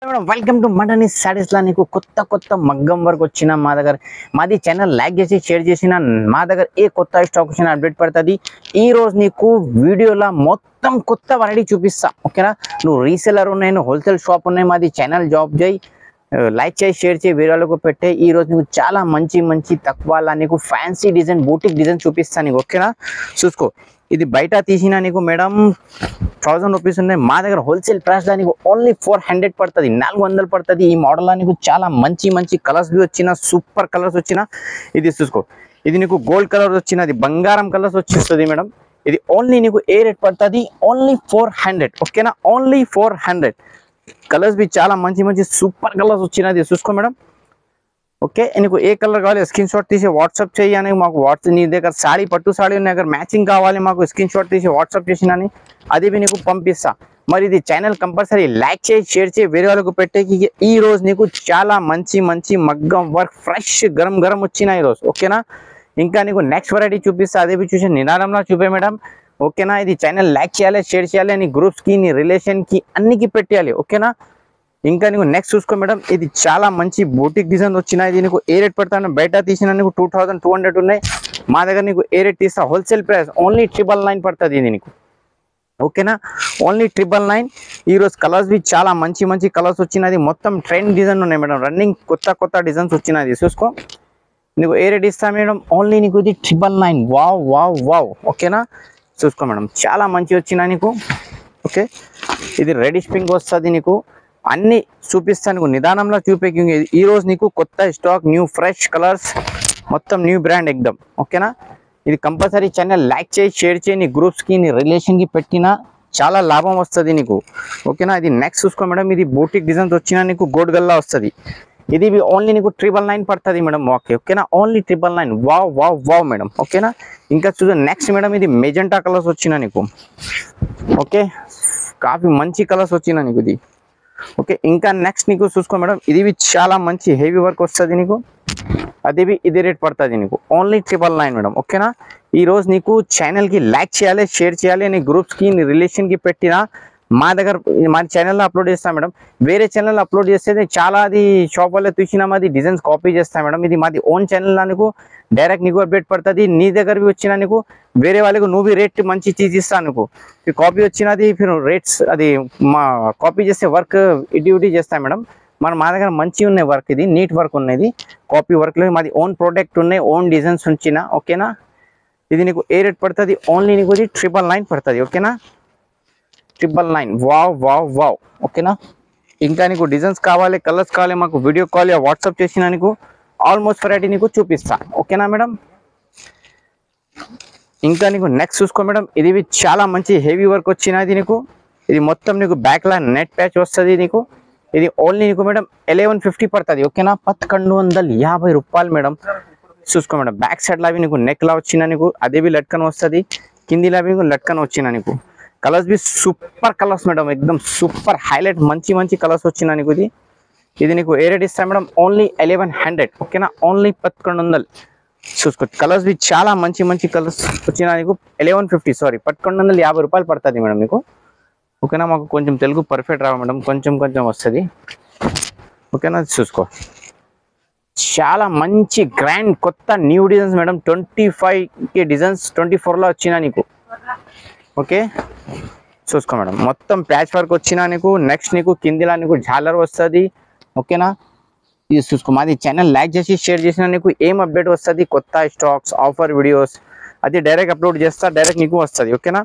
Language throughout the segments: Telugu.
మేడం వెల్కమ్ టు మడని సారీస్ లా నీకు కొత్త కొత్త మగ్గం వర్క్ వచ్చిన మా దగ్గర మాది ఛానల్ లైక్ చేసి షేర్ చేసిన మా దగ్గర ఏ కొత్త స్టాక్ వచ్చిన అప్డేట్ పడుతుంది ఈ రోజు నీకు వీడియోలో మొత్తం కొత్త వెరైటీ చూపిస్తా ఓకేనా నువ్వు రీసెలర్ ఉన్నాయి నువ్వు హోల్సేల్ షాప్ ఉన్నాయి మాది ఛానల్ జాబ్ చేయి లైక్ చేసి షేర్ చేయి వేరే వాళ్ళకు పెట్టే ఈ రోజు నీకు చాలా మంచి మంచి తక్కువలా నీకు ఫ్యాన్సీ డిజైన్ బూటిక్ డిజైన్ చూపిస్తాను నీకు ఓకేనా చూసుకో ఇది బయట తీసినా నీకు మేడం 1000 రూపీస్ ఉన్నాయి మా దగ్గర హోల్సేల్ ప్రైస్ నీకు ఓన్లీ 400 పడుతుంది 400 పడుతుంది ఈ మోడల్ నీకు చాలా మంచి మంచి కలర్స్ भी వచ్చిన సూపర్ కలర్స్ వచ్చిన ఇది చూసుకో ఇది నీకు గోల్డ్ కలర్ వచ్చినది బంగారం కలర్స్ వచ్చేస్తుంది మేడం ఇది ఓన్లీ నీకు ఏ రేట్ పడుతుంది ఓన్లీ 400 ఓకేనా ఓన్లీ 400 కలర్స్ भी చాలా మంచి మంచి సూపర్ కలర్స్ వచ్చినది చూసుకో మేడం ఓకే నీకు ఏ కలర్ కావాలి స్క్రీన్ షాట్ తీసి వాట్సాప్ చేయని మాకు వాట్సాప్ నీ దగ్గర సారీ పట్టు సారీ ఉన్నాయి అगर మ్యాచింగ్ కావాలి మాకు స్క్రీన్ షాట్ తీసి వాట్సాప్ చేసినని అది भी నీకు పంపిస్తా మరి ఇది ఛానల్ కంపల్సరీ లైక్ చేయి షేర్ చేయి వేరే వాళ్ళకు పెట్టేకి ఈ రోజు నీకు చాలా మంచి మంచి మగ్గం వర్క్ ఫ్రెష్ గరం గరం వచ్చిన ఈ రోజు ఓకేనా ఇంకా నీకు నెక్స్ట్ వెరైటీ చూపిస్తా అది भी చూసి నినాదంలా చూపే మేడం ఓకేనా ఇది ఛానల్ లైక్ చేయాలి షేర్ చేయాలి నీ గ్రూప్స్ కి నీ రిలేషన్ కి అన్నికి పెట్టాలి ఓకేనా ఇంకా నీకు నెక్స్ట్ చూసుకో మేడం ఇది చాలా మంచి బూటిక్ డిజైన్ వచ్చినాయి ఇది నీకు ఏ రేట్ పడతాను బయట తీసిన నీకు 2200 ఉన్నాయి మా దగ్గర నీకు ఏ రేట్ తీస్తా హోల్సేల్ ప్రైస్ ఓన్లీ 999 పడుతుంది ఇది నీకు ఓకేనా ఓన్లీ 999 ఈ రోజు కలర్స్ भी చాలా మంచి మంచి కలర్స్ వచ్చినది మొత్తం ట్రెండ్ డిజైన్ ఉన్నాయి మేడం రన్నింగ్ కొత్త కొత్త డిజైన్స్ వచ్చినది చూసుకో నీకు ఏ రేట్ ఇస్తా మేడం ఓన్లీ నీకు ఇది 999 వావ్ వావ్ వావ్ ఓకేనా చూసుకో మేడం చాలా మంచి వచ్చినా నీకు ఓకే ఇది రెడిష్ పింక్ వస్తుంది నీకు అన్ని చూపిస్తాను నీకు నిదానంలో చూపేకి ఈ రోజు నీకు కొత్త స్టాక్ న్యూ ఫ్రెష్ కలర్స్ మొత్తం న్యూ బ్రాండ్ ఎక్దమ్ ఓకేనా ఇది కంపల్సరీ ఛానల్ లైక్ చేయి షేర్ చేయి నీ గ్రూప్స్ కి నీ రిలేషన్ కి పెట్టినా చాలా లాభం వస్తుంది నీకు ఓకేనా ఇది నెక్స్ట్ చూసుకో మేడం ఇది బూటిక్ డిజైన్స్ వచ్చినా నీకు గోల్డ్ గల్లా వస్తుంది ఇది ఓన్లీ నీకు 999 పడుతుంది మేడం ఓకేనా only 999 wow wow wow madam ఓకేనా ఇంకా చూద్దాం నెక్స్ట్ మేడం ఇది మెజెంటా కలర్స్ వచ్చినా నీకు ఓకే కాఫీ మంచి కలర్స్ వచ్చినా నీకు ఇది ఓకే ఇంకా నెక్స్ట్ నీకు చూసుకో మేడం ఇది చాలా మంచి హెవీ వర్క్ వస్తుంది నీకు అది ఇదే రేట్ పడుతుంది నీకు ఓన్లీ 999 మేడం ఓకేనా ఈ రోజు నీకు ఛానల్ కి లైక్ చేయాలి షేర్ చేయాలి నీ గ్రూప్స్ కి నీ రిలేషన్ కి పెట్టినా మా దగ్గర మా ఛానల్లో అప్లోడ్ చేస్తాం మేడం వేరే ఛానల్ అప్లోడ్ చేస్తే చాలా అది షాప్ వల్ల చూసినా మాది డిజైన్స్ కాపీ చేస్తాం మేడం ఇది మాది ఓన్ ఛానల్ నీకు డైరెక్ట్ నీకు అప్డేట్ పడుతుంది నీ దగ్గర వచ్చినా నీకు వేరే వాళ్ళకు నువ్వు రేట్ మంచి చీజ్ ఇస్తాను నీకు కాపీ వచ్చినది రేట్స్ అది మా కాపీ చేస్తే వర్క్ ఇటీ చేస్తాం మేడం మా దగ్గర మంచి ఉన్నాయి వర్క్ ఇది నీట్ వర్క్ ఉన్నది కాపీ వర్క్ లో మాది ఓన్ ప్రోడక్ట్ ఉన్నాయి ఓన్ డిజైన్స్ ఉంచిన ఓకేనా ఇది నీకు ఏ రేట్ పడుతుంది ఓన్లీ నీకు ఇది 999 పడుతుంది ఓకేనా 999 వావ్ వావ్ వావ్ ఓకేనా ఇంకా నీకు డిజైన్స్ కావాలి కలర్స్ కావాలి మాకు వీడియో కాల్ వాట్సాప్ చేసినా నీకు ఆల్మోస్ట్ వెరైటీ నీకు చూపిస్తా ఓకేనా మేడం ఇంకా నీకు నెక్స్ట్ చూసుకో మేడం ఇది చాలా మంచి హెవీ వర్క్ వచ్చినది నీకు ఇది మొత్తం నీకు బ్యాక్ లా నెట్ ప్యాచ్ వస్తుంది నీకు ఇది ఓన్లీ నీకు మేడం 1150 పడుతుంది ఓకేనా 1150 రూపాయలు మేడం చూసుకో మేడం బ్యాక్ సైడ్ లావి నీకు నెక్ లా వచ్చినా నీకు అదే లట్కన్ వస్తుంది కిందిలా నీకు లట్కన్ వచ్చినా నీకు కలర్స్ भी సూపర్ కలర్స్ మేడం ఎక్దమ్ సూపర్ హైలైట్ మంచి మంచి కలర్స్ వచ్చినా నీకు ఇది నీకు ఏ రేట్ ఇస్తా మేడం ఓన్లీ 1100 ఓకేనా ఓన్లీ 1100 చూసుకో కలర్స్ भी చాలా మంచి మంచి కలర్స్ వచ్చినా నీకు 1150 సారీ 1150 రూపాయలు పడుతుంది మేడం నీకు ఓకేనా మాకు కొంచెం తెలుగు పర్ఫెక్ట్ రావు మేడం కొంచెం కొంచెం వస్తుంది ఓకేనా చూసుకో చాలా మంచి గ్రాండ్ కొత్త new designs madam 25K designs 24 లో వచ్చినా నీకు ఓకే చూసుకో మేడం మొత్తం ప్యాచ్ వర్క్ వచ్చినా నీకు నెక్స్ట్ నీకు కిందిలా నీకు జాలర్ వస్తుంది ఓకేనా ఇది చూసుకో మాది ఛానల్ లైక్ చేసి షేర్ చేసినా నీకు ఏం అప్డేట్ వస్తుంది కొత్త స్టాక్స్ ఆఫర్ వీడియోస్ అది డైరెక్ట్ అప్లోడ్ చేస్తా డైరెక్ట్ నీకు వస్తుంది ఓకేనా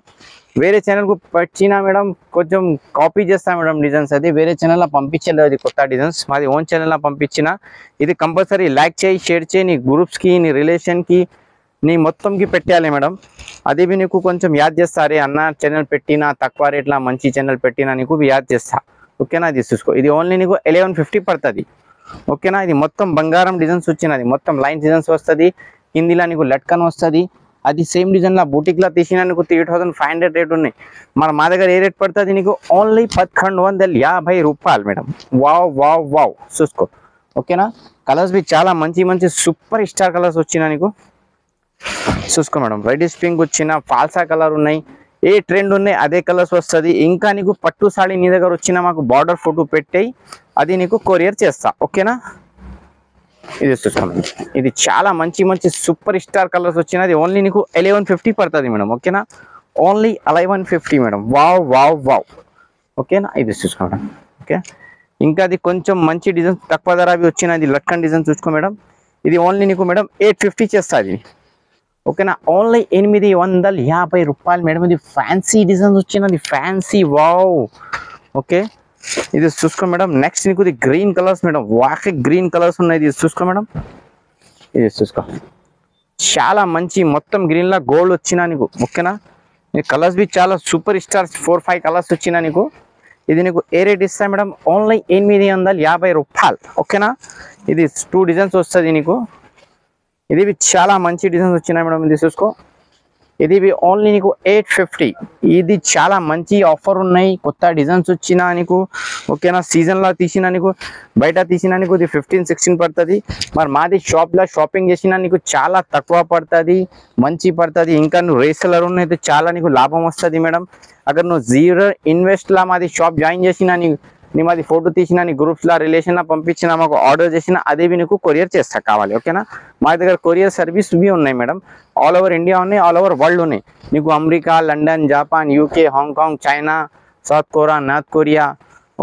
వేరే ఛానల్కు వచ్చినా మేడం కొంచెం కాపీ చేస్తా మేడం డిజైన్స్ అది వేరే ఛానల్లో పంపించలేదు అది కొత్త డిజైన్స్ మాది ఓన్ ఛానల్లో పంపించిన ఇది కంపల్సరీ లైక్ చేయి షేర్ చేయి నీ గ్రూప్స్కి నీ రిలేషన్కి నీ మొత్తంకి పెట్టాలి మేడం అది నీకు కొంచెం యాద్ చేస్తా అరే అన్న ఛానల్ పెట్టినా తక్కువ రేట్లా మంచి ఛానల్ పెట్టినా నీకు యాద్ చేస్తా ఓకేనా ఇది చూసుకో ఇది ఓన్లీ నీకు 1150 పడుతుంది ఓకేనా ఇది మొత్తం బంగారం డిజైన్స్ వచ్చినది మొత్తం లైన్ డిజైన్స్ వస్తుంది కిందిలా నీకు లట్కన్ వస్తుంది అది సేమ్ డిజైన్ లా బూటిక్ లా తీసినా నీకు 3500 రేట్ ఉన్నాయి మా దగ్గర ఏ రేట్ పడుతుంది నీకు ఓన్లీ 1150 రూపాయలు మేడం వావ్ వావ్ వావ్ చూసుకో ఓకేనా కలర్స్ भी చాలా మంచి మంచి సూపర్ స్టార్ కలర్స్ వచ్చినా నీకు చూసుకో మేడం రెడిష్ పింక్ వచ్చిన ఫాల్సా కలర్ ఉన్నాయి ఏ ట్రెండ్ ఉన్నాయి అదే కలర్స్ వస్తుంది ఇంకా నీకు పట్టు సాడీ నీ దగ్గర వచ్చిన మాకు బార్డర్ ఫోటో పెట్టాయి అది నీకు కొరియర్ చేస్తా ఓకేనా. ఇది చూసుకోండి, ఇది చాలా మంచి మంచి సూపర్ స్టార్ కలర్స్ వచ్చినది. ఓన్లీ నీకు 1150 పడుతుంది మేడం ఓకేనా. Only 1150 madam. Wow wow wow ఓకేనా. ఇది చూసుకోండి ఓకే. ఇంకా అది కొంచెం మంచి డిజైన్ తక్కువ ధర అవి వచ్చినది లట్కన్ డిజైన్ చూసుకో మేడం. ఇది ఓన్లీ నీకు మేడం 850 చేస్తుంది ఓకేనా. ఓన్లీ 850 రూపాయలు మేడం. ఇది ఫ్యాన్సీ డిజైన్ వచ్చినది, ఫ్యాన్సీ వావ్ ఓకే. ఇది చూసుకో మేడం. నెక్స్ట్ నీకు ఇది గ్రీన్ కలర్స్ మేడం, వాకే గ్రీన్ కలర్స్ ఉన్నాయి. ఇది చూసుకో మేడం, ఇది చూసుకో చాలా మంచి మొత్తం గ్రీన్ లా గోల్డ్ వచ్చినా నీకు ఓకేనా. ఈ కలర్స్ బి చాలా సూపర్ స్టార్స్ 4-5 కలర్స్ వచ్చినా నీకు. ఇది నీకు ఏ రేట్ ఇస్తా మేడం, ఓన్లీ 850 రూపాయలు ఓకేనా. ఇది 2 డిజైన్స్ వస్తుంది నీకు. ఇది చాలా మంచి డిజైన్స్ వచ్చినాయి మేడం. ఇది చూసుకో, ఇది ఓన్లీ నీకు 850. ఇది చాలా మంచి ఆఫర్ ఉన్నాయి, కొత్త డిజైన్స్ వచ్చినా నీకు ఓకేనా. సీజన్లో తీసినా నీకు, బయట తీసినా నీకు ఇది 15-16 పడుతుంది. మరి మాది షాప్లో షాపింగ్ చేసినా నీకు చాలా తక్కువ పడుతుంది, మంచి పడుతుంది. ఇంకా నువ్వు రీసెలర్ అయితే చాలా నీకు లాభం వస్తుంది మేడం. అगर నువ్వు జీరో ఇన్వెస్ట్లా మాది షాప్ జాయిన్ చేసినా నీ మాది ఫోటో తీసినా నీ గ్రూప్స్లో రిలేషన్లో పంపించినా మాకు ఆర్డర్ చేసినా అదే నీకు కొరియర్ చేస్తా కావాలి ఓకేనా. మా దగ్గర కొరియర్ సర్వీస్ भी ఉన్నాయి మేడం. ఆల్ ఓవర్ ఇండియా ఉన్నాయి, ఆల్ ఓవర్ వరల్డ్ ఉన్నాయి. నీకు America, London, Japan, UK, Hong Kong, China, south Korea, north Korea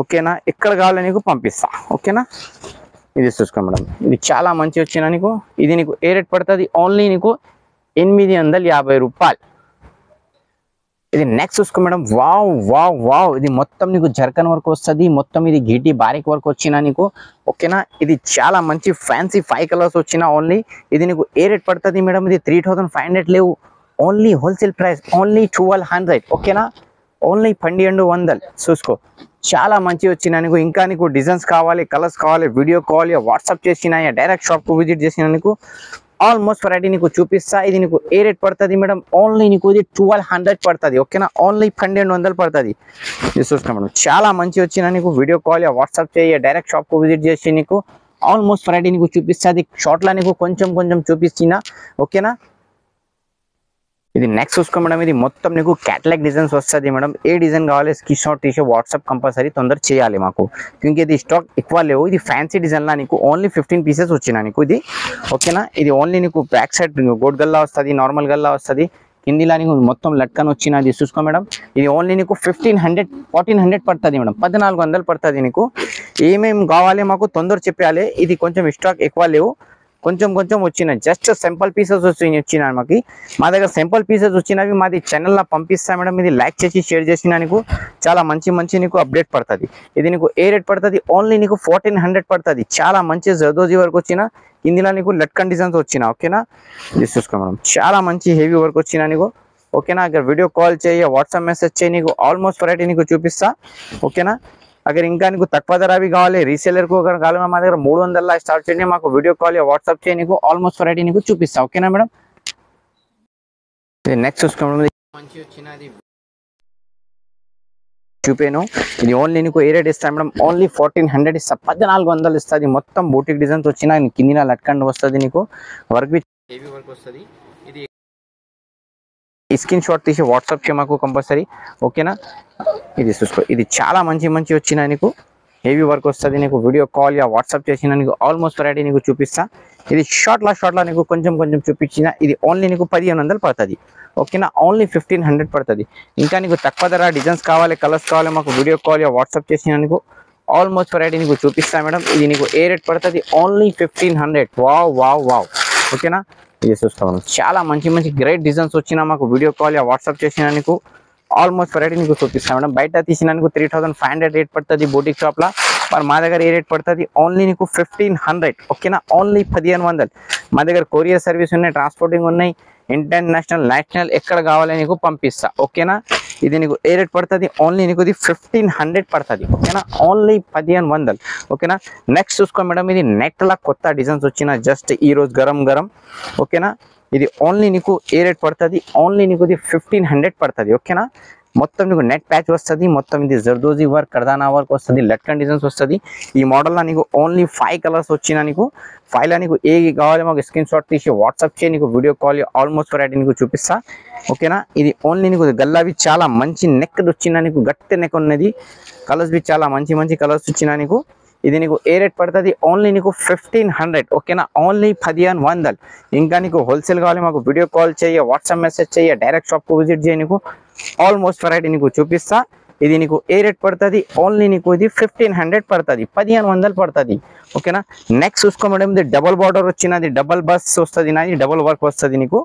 ఓకేనా. ఎక్కడ కావాలో నీకు పంపిస్తా ఓకేనా. ఇది చూసుకో మేడం, ఇది చాలా మంచి వచ్చినా నీకు. ఇది నీకు ఏ రేట్ పడుతుంది, ఓన్లీ నీకు 850 రూపాయలు. ఇది నెక్స్ట్ చూసుకో మేడం. వావ్ వావ్ వావ్, ఇది మొత్తం నీకు జర్కన్ వర్క్ వస్తుంది, మొత్తం ఇది గీటీ బారిక్ వర్క్ వచ్చినా నీకు ఓకేనా. ఇది చాలా మంచి ఫ్యాన్సీ 5 కలర్స్ వచ్చినా ఓన్లీ. ఇది నీకు ఏ రేట్ పడుతుంది మేడం, ఇది 3500 లేవు, ఓన్లీ హోల్సేల్ ప్రైస్ ఓన్లీ 1200 ఓకేనా. ఓన్లీ 1200 చూసుకో, చాలా మంచి వచ్చినా నీకు. ఇంకా నీకు డిజైన్స్ కావాలి, కలర్స్ కావాలి, వీడియో కాల్ వాట్సాప్ చేసినా డైరెక్ట్ షాప్కు విజిట్ చేసినా నీకు ఆల్మోస్ట్ వెరైటీ నీకు చూపిస్తా. ఇది నీకు ఏ రేట్ పడుతుంది మేడం, ఓన్లీ నీకు ఇది 1200 పడుతుంది ఓకేనా. ఓన్లీ 1200 పడుతుంది. ఇది చూసుకో మేడం, చాలా మంచి వచ్చినా నీకు. వీడియో కాల్ వాట్సాప్ చేయ, డైరెక్ట్ షాప్కు విజిట్ చేసి నీకు ఆల్మోస్ట్ వెరైటీ నీకు చూపిస్తా. అది షార్ట్లో నీకు కొంచెం కొంచెం చూపించినా ఓకేనా. ఇది నెక్స్ట్ చూసుకో మేడం. ఇది మొత్తం నీకు క్యాటలాగ్ డిజైన్స్ వస్తుంది మేడం. ఏ డిజైన్ కావాలి స్క్రీన్ షాట్ తీసి వాట్సాప్ కంపల్సరీ తొందర చేయాలి మాకు, క్యూంకి ఇది స్టాక్ ఎక్కువ లేవు. ఇది ఫ్యాన్సీ డిజైన్లా నీకు ఓన్లీ 15 పీసెస్ వచ్చినా నీకు ఇది ఓకేనా. ఇది ఓన్లీ నీకు బ్యాక్ సైడ్ గోడ్ గల్లా వస్తుంది, నార్మల్ గల్లా వస్తుంది, కిందిలా నీకు మొత్తం లట్కన్ వచ్చినది చూసుకో మేడం. ఇది ఓన్లీ నీకు 1400 పడుతుంది మేడం, 1400 పడుతుంది నీకు. ఏమేమి కావాలి మాకు తొందర చెప్పాలి. ఇది కొంచెం స్టాక్ ఎక్కువ లేవు, కొంచెం కొంచెం వచ్చినాయి. జస్ట్ సింపుల్ పీసెస్ వచ్చినాయి మాకు. మా దగ్గర సింపుల్ పీసెస్ వచ్చినవి మాది ఛానల్లో పంపిస్తా మేడం. ఇది లైక్ చేసి షేర్ చేసినా నీకు చాలా మంచి మంచి నీకు అప్డేట్ పడుతుంది. ఇది నీకు ఏ రేట్ పడుతుంది, ఓన్లీ నీకు 1400 పడుతుంది. చాలా మంచి జర్దోజీ వరకు వచ్చిన, ఇందులో నీకు లట్కన్ డిజైన్స్ వచ్చిన ఓకేనా. ఇది చూసుకో మేడం, చాలా మంచి హెవీ వర్క్ వచ్చిన నీకు ఓకేనా. అక్కడ వీడియో కాల్ చేయ, వాట్సాప్ మెసేజ్ చేయి, నీకు ఆల్మోస్ట్ వెరైటీ నీకు చూపిస్తా ఓకేనా. అगर ఇంకా నీకు తక్కువ ధర అవి కావాలి, రీసేలర్కు కావాలి, మా దగ్గర 300 స్టార్ట్ చేయండి. మాకు వీడియో కాల్ వాట్సాప్ చేయి, నీకు ఆల్మోస్ట్ వెరైటీ నీకు చూపిస్తా ఓకేనా మేడం. ఇది నెక్స్ట్ చూసుకోండి, మంచి వచ్చినది చూపాను. ఇది ఓన్లీ నీకు ఏ రేట్ ఇస్తా మేడం, ఓన్లీ 1400 ఇస్తా, 1400 ఇస్తుంది. మొత్తం బూటిక్ డిజైన్స్ వచ్చినా కింద లట్కండ్ వస్తుంది నీకు, వర్క్ హెవీ వర్క్ వస్తుంది. ఇది స్క్రీన్ షాట్ తీసి వాట్సాప్ చేయ మాకు కంపల్సరీ ఓకేనా. ఇది చూసుకో, ఇది చాలా మంచి మంచి వచ్చినా నీకు, హెవీ వర్క్ వస్తుంది నీకు. వీడియో కాల్ వాట్సాప్ చేసినా నీకు ఆల్మోస్ట్ వెరైటీ నీకు చూపిస్తా. ఇది షార్ట్లో నీకు కొంచెం కొంచెం చూపించిన. ఇది ఓన్లీ నీకు 1500 పడుతుంది ఓకేనా. ఓన్లీ 1500 పడుతుంది. ఇంకా నీకు తక్కువ ధర డిజైన్స్ కావాలి, కలర్స్ కావాలి, మాకు వీడియో కాల్ వాట్సాప్ చేసినా నీకు ఆల్మోస్ట్ వెరైటీ నీకు చూపిస్తా మేడం. ఇది నీకు ఏ రేట్ పడుతుంది, ఓన్లీ 1500. వావ్ వావ్ వావ్ ఓకేనా. ఇది చూస్తాను, చాలా మంచి మంచి గ్రేట్ డిజైన్స్ వచ్చినా మాకు వీడియో కాల్ వాట్సాప్ చేసినా నీకు ఆల్మోస్ట్ వెరైటీ నీకు చూపిస్తాను మేడం. బయట తీసినా నీకు 3500 రేట్ పడుతుంది బూటిక్ షాప్లో. మరి మా దగ్గర ఏ రేట్ పడుతుంది, ఓన్లీ నీకు 1500 ఓకేనా. ఓన్లీ 1500. మా దగ్గర కొరియర్ సర్వీస్ ఉన్నాయి, ట్రాన్స్పోర్టింగ్ ఉన్నాయి, ఇంటర్నేషనల్, నేషనల్ ఎక్కడ కావాలి నీకు పంపిస్తా ఓకేనా. ఇది నీకు ఏ రేట్ పడుతుంది, ఓన్లీ నీకు ఇది 1500 పడుతుంది ఓకేనా. ఓన్లీ 1500 ఓకేనా. నెక్స్ట్ చూసుకో మేడం, ఇది నెట్లా కొత్త డిజైన్స్ వచ్చిన జస్ట్ ఈ రోజు గరం గరం ఓకేనా. ఇది ఓన్లీ నీకు ఏ రేట్ పడుతుంది, ఓన్లీ నీకు ఇది 1500 పడుతుంది ఓకేనా. మొత్తం నీకు నెట్ ప్యాచ్ వస్తుంది, మొత్తం ఇది జర్దోజీ వర్క్, కర్దానా వర్క్ వస్తుంది, లట్కన్ డిజైన్స్ వస్తుంది. ఈ మోడల్లో నీకు ఓన్లీ 5 కలర్స్ వచ్చినా నీకు 5లో నీకు ఏ కావాలి మాకు స్క్రీన్ షాట్ తీసి వాట్సాప్ చేయి, నీకు వీడియో కాల్ ఆల్మోస్ట్ వెరైటీ నీకు చూపిస్తా ఓకేనా. ఇది ఓన్లీ నీకు గల్లావి చాలా మంచి నెక్ వచ్చినా నీకు, గట్టి నెక్ ఉన్నది. కలర్స్ బి చాలా మంచి మంచి కలర్స్ వచ్చినా నీకు. ఇది నీకు ఏ రేట్ పడుతుంది ఓన్లీ నీకు 1500 ఓకేనా ఓన్లీ 1500 ఇంకా నీకు హోల్సేల్ కావాలి మాకు వీడియో కాల్ చేయ వాట్సాప్ మెసేజ్ చేయ డైరెక్ట్ షాప్కు విజిట్ చేయ నీకు ఆల్మోస్ట్ వెరైటీ నీకు చూపిస్తా ఇది నీకు ఏ రేట్ పడుతుంది ఓన్లీ నీకు ఇది 1500 పడుతుంది 1500 పడుతుంది ఓకేనా నెక్స్ట్ చూసుకో మేడం ఇది డబుల్ బార్డర్ వచ్చినది డబుల్ బస్ వస్తుంది నాది డబుల్ వర్క్ వస్తుంది నీకు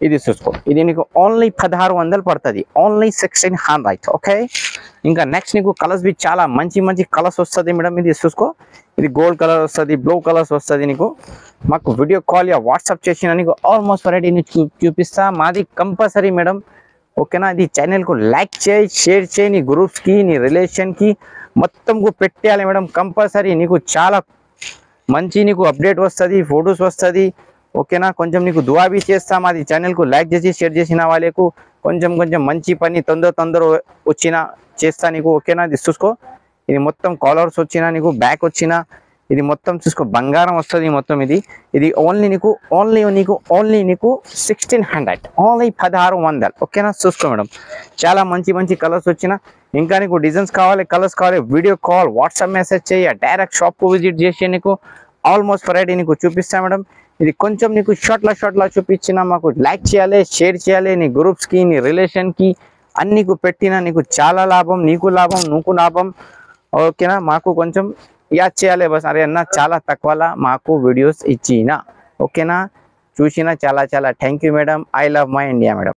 ఇది చూసుకో ఇది నీకు ఓన్లీ 1600 పడుతుంది ఓన్లీ 1600 ఓకే ఇంకా నెక్స్ట్ నీకు కలర్స్ బి చాలా మంచి మంచి కలర్స్ వస్తుంది మేడం ఇది చూసుకో ఇది గోల్డ్ కలర్ వస్తుంది బ్లూ కలర్స్ వస్తుంది నీకు మాకు వీడియో కాల్ యా వాట్సాప్ చేసిన నీకు ఆల్మోస్ట్ వెరైటీ చూపిస్తా మాది కంపల్సరీ మేడం ఓకేనా ఇది ఛానల్కు లైక్ చేయి షేర్ చేయి నీ గ్రూప్స్కి నీ రిలేషన్కి మొత్తంకు పెట్టేయాలి మేడం కంపల్సరీ నీకు చాలా మంచి నీకు అప్డేట్ వస్తుంది ఫొటోస్ వస్తుంది ఓకేనా కొంచెం నీకు దువా బి చేస్తాం అది ఛానల్కు లైక్ చేసి షేర్ చేసిన వాళ్ళకు కొంచెం కొంచెం మంచి పని తొందర వచ్చిన చేస్తా నీకు ఓకేనా ఇది చూసుకో ఇది మొత్తం కాలర్స్ వచ్చిన నీకు బ్యాక్ వచ్చిన ఇది మొత్తం చూసుకో బంగారం వస్తుంది మొత్తం ఇది ఓన్లీ నీకు 1600 ఓన్లీ 1600 ఓకేనా చూసుకో మేడం చాలా మంచి మంచి కలర్స్ వచ్చిన ఇంకా నీకు డిజైన్స్ కావాలి కలర్స్ కావాలి వీడియో కాల్ వాట్సాప్ మెసేజ్ చేయ డైరెక్ట్ షాప్కు విజిట్ చేసి నీకు ఆల్మోస్ట్ వెరైటీ నీకు చూపిస్తా మేడం ఇది కొంచెం నీకు షార్ట్లా చూపించిన మాకు లైక్ చేయాలి షేర్ చేయాలి నీ గ్రూప్స్కి నీ రిలేషన్కి అన్నికు పెట్టిన నీకు చాలా లాభం నీకు లాభం నువ్వు లాభం ఓకేనా మాకు కొంచెం యాద్ చేయాలి బస్ అరే అన్న చాలా తక్కువలా మాకు వీడియోస్ ఇచ్చిన ఓకేనా చూసిన చాలా thank you madam I love my India madam